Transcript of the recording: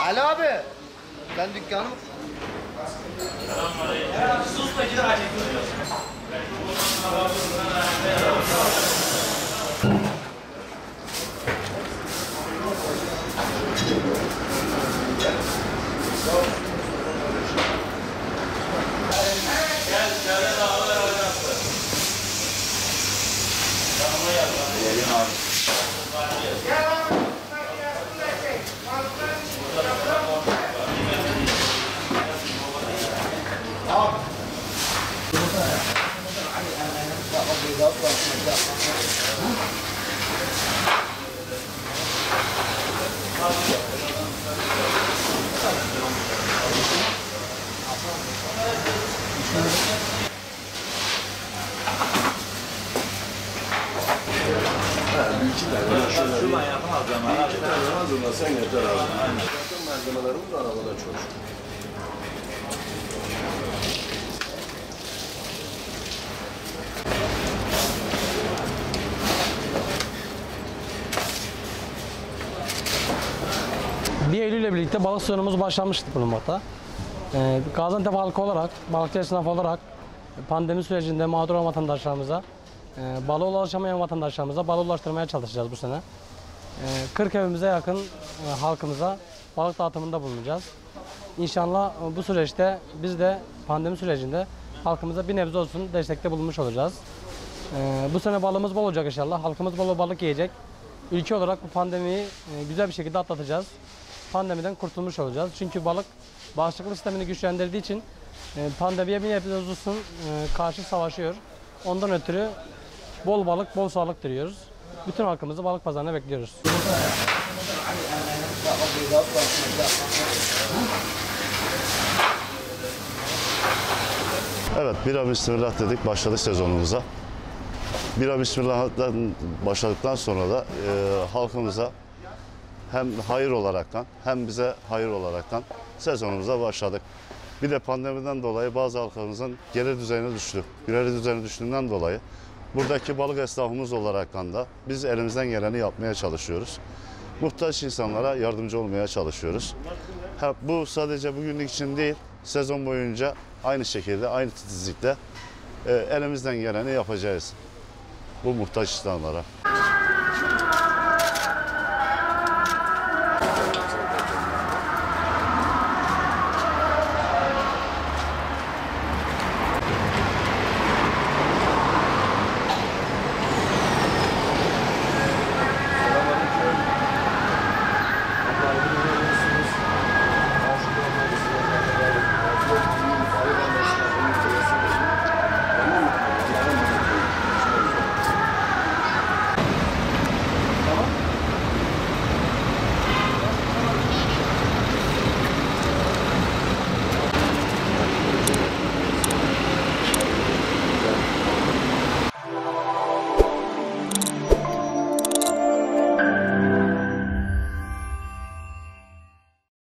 Ali abi, ben dükkanım. Sus da gider acı. Şuradan yapamaz ama. İki tane hazırlasan yeter abi. Zaten malzemelerimiz arabada çok. Bir Eylül ile birlikte balık sezonumuz başlamıştı bulunmakta. Gaziantep halkı olarak, balıkçı esnafı olarak pandemi sürecinde mağdur olan vatandaşlarımıza, balığa ulaşamayan vatandaşlarımıza balık ulaştırmaya çalışacağız bu sene. 40 evimize yakın halkımıza balık dağıtımında bulunacağız. İnşallah bu süreçte biz de pandemi sürecinde halkımıza bir nebze olsun destekte bulunmuş olacağız. Bu sene balığımız bol olacak inşallah. Halkımız bol balık yiyecek. Ülke olarak bu pandemiyi güzel bir şekilde atlatacağız. Pandemiden kurtulmuş olacağız. Çünkü balık bağışıklık sistemini güçlendirdiği için pandemiye bir nebze olsun karşı savaşıyor. Ondan ötürü bol balık, bol sağlık diliyoruz. Bütün halkımızı balık pazarına bekliyoruz. Evet, bira bismillah dedik, başladık sezonumuza. Bira bismillah'tan başladıktan sonra da halkımıza hem hayır olaraktan hem bize hayır olaraktan sezonumuza başladık. Bir de pandemiden dolayı bazı halkımızın gelir düzeyine düştü. Gelir düzeyine düştüğünden dolayı buradaki balık esnafımız olaraktan da biz elimizden geleni yapmaya çalışıyoruz. Muhtaç insanlara yardımcı olmaya çalışıyoruz. Bu sadece bugünlük için değil, sezon boyunca aynı şekilde, aynı titizlikle elimizden geleni yapacağız bu muhtaç insanlara.